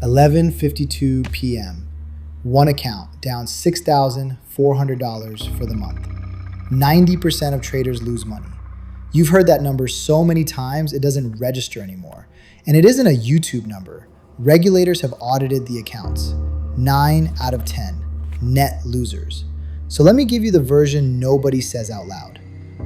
11:52 p.m. One account down $6,400 for the month. 90% of traders lose money. You've heard that number so many times it doesn't register anymore. And it isn't a YouTube number. Regulators have audited the accounts. 9 out of 10 net losers. So let me give you the version nobody says out loud.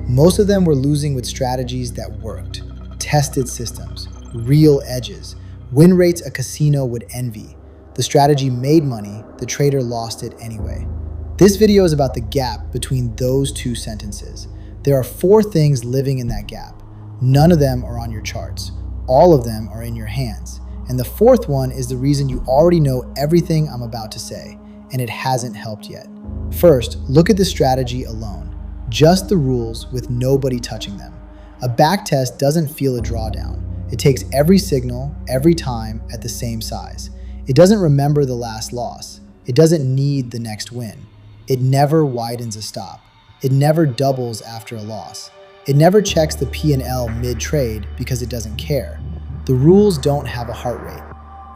Most of them were losing with strategies that worked. Tested systems, real edges, win rates a casino would envy. The strategy made money, the trader lost it anyway. This video is about the gap between those two sentences. There are 4 things living in that gap. None of them are on your charts. All of them are in your hands. And the 4th one is the reason you already know everything I'm about to say, and it hasn't helped yet. First, look at the strategy alone. Just the rules with nobody touching them. A backtest doesn't feel a drawdown. It takes every signal, every time, at the same size. It doesn't remember the last loss. It doesn't need the next win. It never widens a stop. It never doubles after a loss. It never checks the P&L mid-trade because it doesn't care. The rules don't have a heart rate.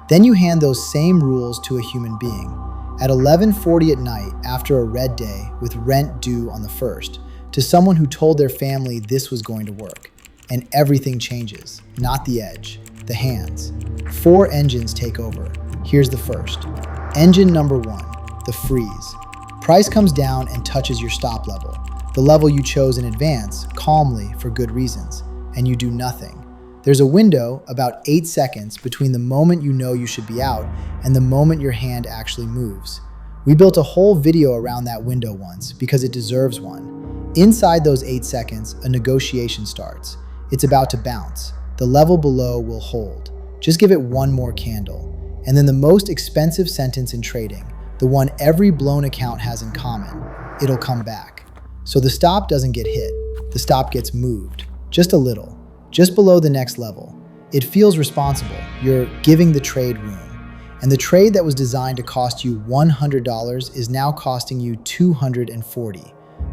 Then you hand those same rules to a human being. At 11:40 at night, after a red day with rent due on the 1st, to someone who told their family this was going to work. And everything changes, not the edge, the hands. 4 engines take over. Here's the first. Engine number 1, the freeze. Price comes down and touches your stop level, the level you chose in advance, calmly for good reasons, and you do nothing. There's a window, about 8 seconds, between the moment you know you should be out and the moment your hand actually moves. We built a whole video around that window once because it deserves one. Inside those 8 seconds, a negotiation starts. It's about to bounce. The level below will hold. Just give it one more candle. And then the most expensive sentence in trading, the one every blown account has in common, it'll come back. So the stop doesn't get hit. The stop gets moved, just a little. Just below the next level. It feels responsible. You're giving the trade room. And the trade that was designed to cost you $100 is now costing you $240,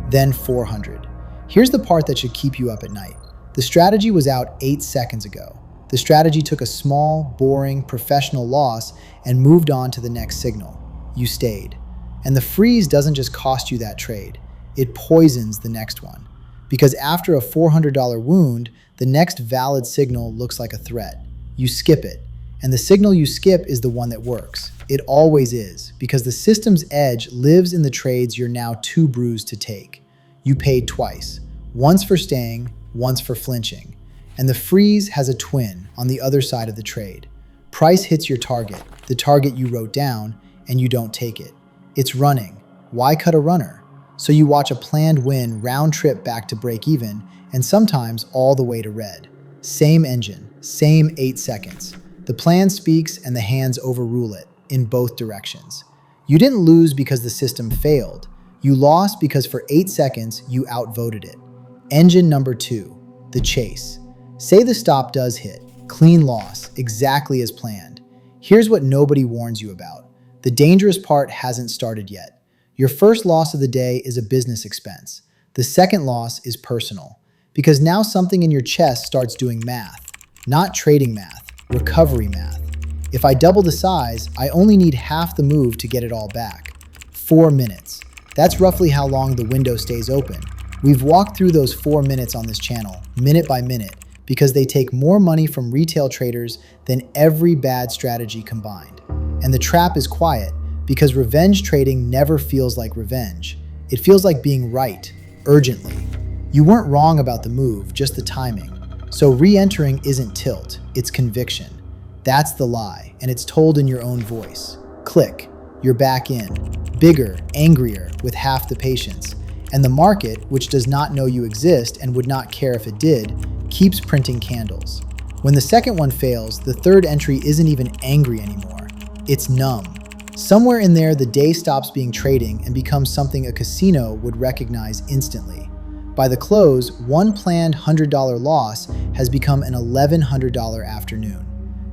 then $400. Here's the part that should keep you up at night. The strategy was out 8 seconds ago. The strategy took a small, boring, professional loss and moved on to the next signal. You stayed. And the freeze doesn't just cost you that trade. It poisons the next one. Because after a $400 wound, the next valid signal looks like a threat. You skip it, and the signal you skip is the one that works. It always is, because the system's edge lives in the trades you're now too bruised to take. You paid twice, once for staying, once for flinching. And the freeze has a twin on the other side of the trade. Price hits your target, the target you wrote down, and you don't take it. It's running. Why cut a runner? So you watch a planned win round trip back to break even, and sometimes all the way to red. Same engine, same 8 seconds. The plan speaks and the hands overrule it in both directions. You didn't lose because the system failed. You lost because for 8 seconds you outvoted it. Engine number 2, the chase. Say the stop does hit, clean loss, exactly as planned. Here's what nobody warns you about. The dangerous part hasn't started yet. Your first loss of the day is a business expense. The second loss is personal, because now something in your chest starts doing math, not trading math, recovery math. If I double the size, I only need half the move to get it all back. 4 minutes. That's roughly how long the window stays open. We've walked through those 4 minutes on this channel, minute by minute, because they take more money from retail traders than every bad strategy combined. And the trap is quiet, because revenge trading never feels like revenge. It feels like being right, urgently. You weren't wrong about the move, just the timing. So re-entering isn't tilt, it's conviction. That's the lie, and it's told in your own voice. Click, you're back in. Bigger, angrier, with half the patience. And the market, which does not know you exist and would not care if it did, keeps printing candles. When the second one fails, the third entry isn't even angry anymore. It's numb. Somewhere in there, the day stops being trading and becomes something a casino would recognize instantly. By the close, one planned $100 loss has become an $1,100 afternoon.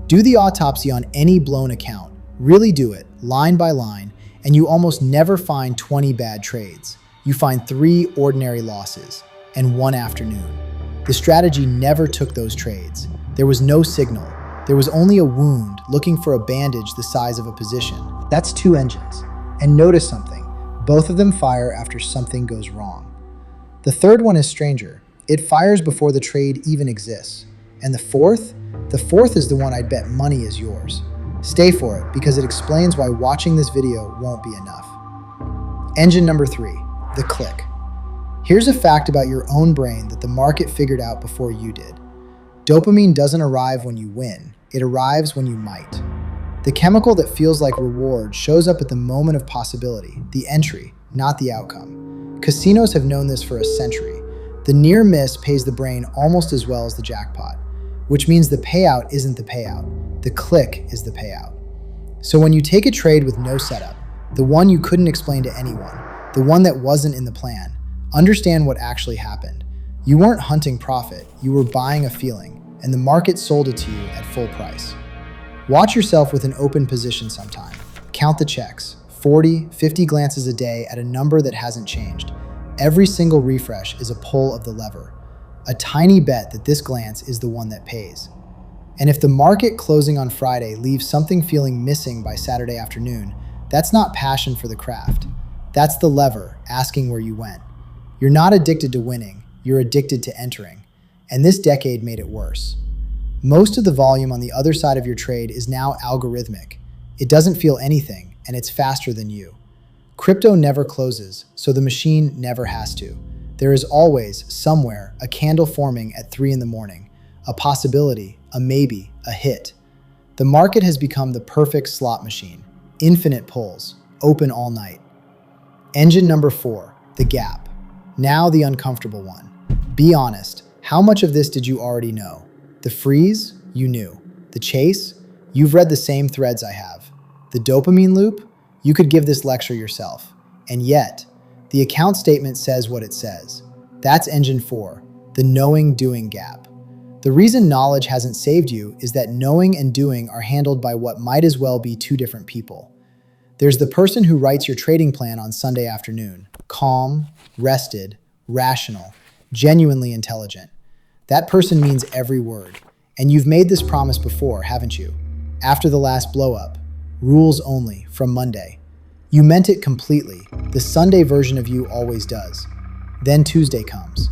Do the autopsy on any blown account. Really do it, line by line, and you almost never find 20 bad trades. You find 3 ordinary losses, and 1 afternoon. The strategy never took those trades. There was no signal, There was only a wound looking for a bandage the size of a position. That's two engines. And notice something. Both of them fire after something goes wrong. The third one is stranger. It fires before the trade even exists. And the fourth is the one I'd bet money is yours. Stay for it, because it explains why watching this video won't be enough. Engine number 3, the click. Here's a fact about your own brain that the market figured out before you did. Dopamine doesn't arrive when you win, it arrives when you might. The chemical that feels like reward shows up at the moment of possibility, the entry, not the outcome. Casinos have known this for a century. The near miss pays the brain almost as well as the jackpot, which means the payout isn't the payout, the click is the payout. So when you take a trade with no setup, the one you couldn't explain to anyone, the one that wasn't in the plan, understand what actually happened. You weren't hunting profit, you were buying a feeling, and the market sold it to you at full price. Watch yourself with an open position sometime. Count the checks, 40, 50 glances a day at a number that hasn't changed. Every single refresh is a pull of the lever. A tiny bet that this glance is the one that pays. And if the market closing on Friday leaves something feeling missing by Saturday afternoon, that's not passion for the craft. That's the lever asking where you went. You're not addicted to winning, you're addicted to entering. And this decade made it worse. Most of the volume on the other side of your trade is now algorithmic. It doesn't feel anything, and it's faster than you. Crypto never closes, so the machine never has to. There is always, somewhere, a candle forming at 3 in the morning, a possibility, a maybe, a hit. The market has become the perfect slot machine. Infinite pulls, open all night. Engine number 4, the gap. Now the uncomfortable one. Be honest, how much of this did you already know? The freeze? You knew. The chase? You've read the same threads I have. The dopamine loop? You could give this lecture yourself. And yet, the account statement says what it says. That's engine 4, the knowing-doing gap. The reason knowledge hasn't saved you is that knowing and doing are handled by what might as well be two different people. There's the person who writes your trading plan on Sunday afternoon, calm, rested, rational, genuinely intelligent. That person means every word. And you've made this promise before, haven't you? After the last blow-up, rules only, from Monday. You meant it completely. The Sunday version of you always does. Then Tuesday comes.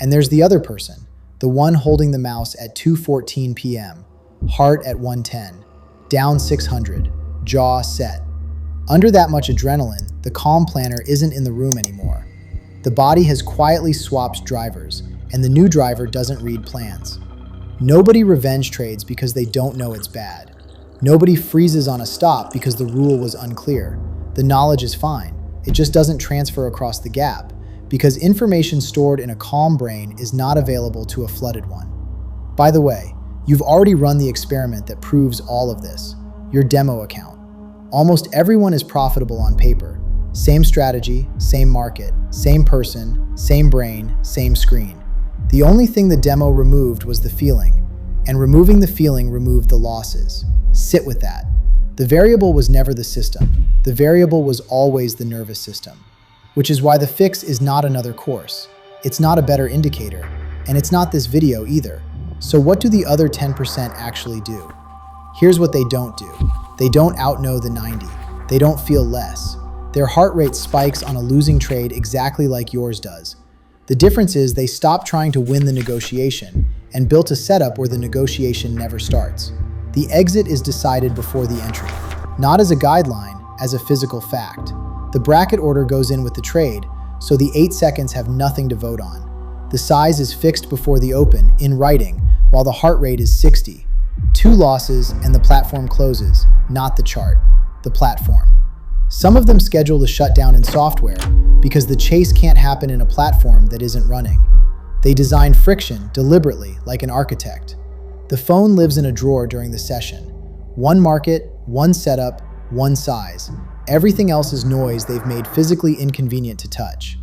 And there's the other person, the one holding the mouse at 2:14 p.m., heart at 110, down 600, jaw set. Under that much adrenaline, the calm planner isn't in the room anymore. The body has quietly swapped drivers, and the new driver doesn't read plans. Nobody revenge trades because they don't know it's bad. Nobody freezes on a stop because the rule was unclear. The knowledge is fine. It just doesn't transfer across the gap, because information stored in a calm brain is not available to a flooded one. By the way, you've already run the experiment that proves all of this, your demo account. Almost everyone is profitable on paper. Same strategy, same market, same person, same brain, same screen. The only thing the demo removed was the feeling, and removing the feeling removed the losses. Sit with that. The variable was never the system. The variable was always the nervous system, which is why the fix is not another course. It's not a better indicator, and it's not this video either. So what do the other 10% actually do? Here's what they don't do. They don't outknow the 90. They don't feel less. Their heart rate spikes on a losing trade exactly like yours does. The difference is they stopped trying to win the negotiation and built a setup where the negotiation never starts. The exit is decided before the entry, not as a guideline, as a physical fact. The bracket order goes in with the trade, so the 8 seconds have nothing to vote on. The size is fixed before the open, in writing, while the heart rate is 60. 2 losses and the platform closes, not the chart, the platform. Some of them schedule the shutdown in software because the chase can't happen in a platform that isn't running. They design friction deliberately, like an architect. The phone lives in a drawer during the session. One market, one setup, one size. Everything else is noise they've made physically inconvenient to touch.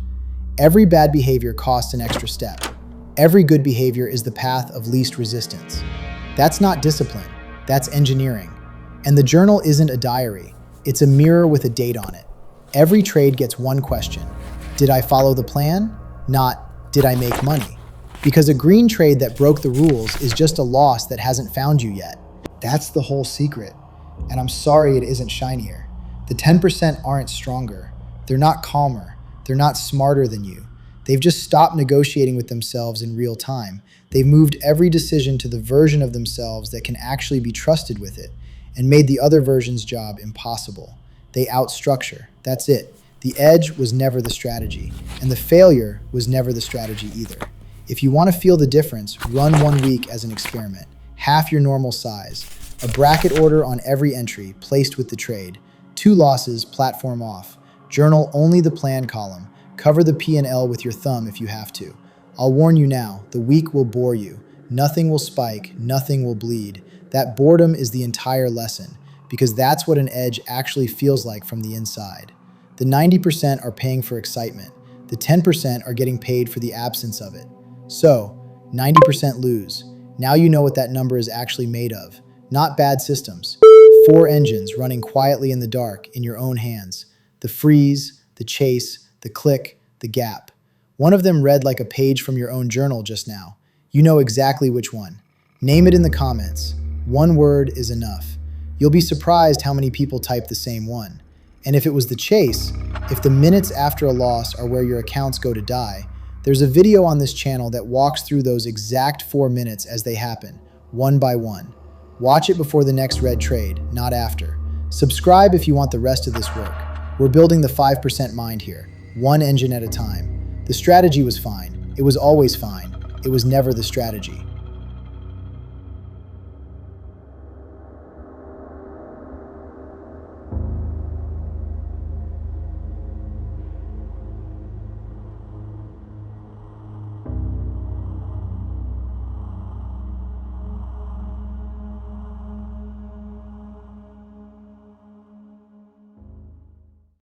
Every bad behavior costs an extra step. Every good behavior is the path of least resistance. That's not discipline, that's engineering. And the journal isn't a diary, it's a mirror with a date on it. Every trade gets one question. Did I follow the plan? Not, did I make money? Because a green trade that broke the rules is just a loss that hasn't found you yet. That's the whole secret. And I'm sorry it isn't shinier. The 10% aren't stronger. They're not calmer. They're not smarter than you. They've just stopped negotiating with themselves in real time. They've moved every decision to the version of themselves that can actually be trusted with it and made the other version's job impossible. They outstructure. That's it. The edge was never the strategy, and the failure was never the strategy either. If you want to feel the difference, run 1 week as an experiment. Half your normal size. A bracket order on every entry, placed with the trade. 2 losses, platform off. Journal only the plan column. Cover the P&L with your thumb if you have to. I'll warn you now, the week will bore you. Nothing will spike, nothing will bleed. That boredom is the entire lesson, because that's what an edge actually feels like from the inside. The 90% are paying for excitement. The 10% are getting paid for the absence of it. So, 90% lose. Now you know what that number is actually made of. Not bad systems. 4 engines running quietly in the dark in your own hands. The freeze, the chase, the click, the gap. One of them read like a page from your own journal just now. You know exactly which one. Name it in the comments. 1 word is enough. You'll be surprised how many people type the same one. And if it was the chase, if the minutes after a loss are where your accounts go to die, there's a video on this channel that walks through those exact 4 minutes as they happen, one by one. Watch it before the next red trade, not after. Subscribe if you want the rest of this work. We're building the 5% mind here, 1 engine at a time. The strategy was fine. It was always fine. It was never the strategy.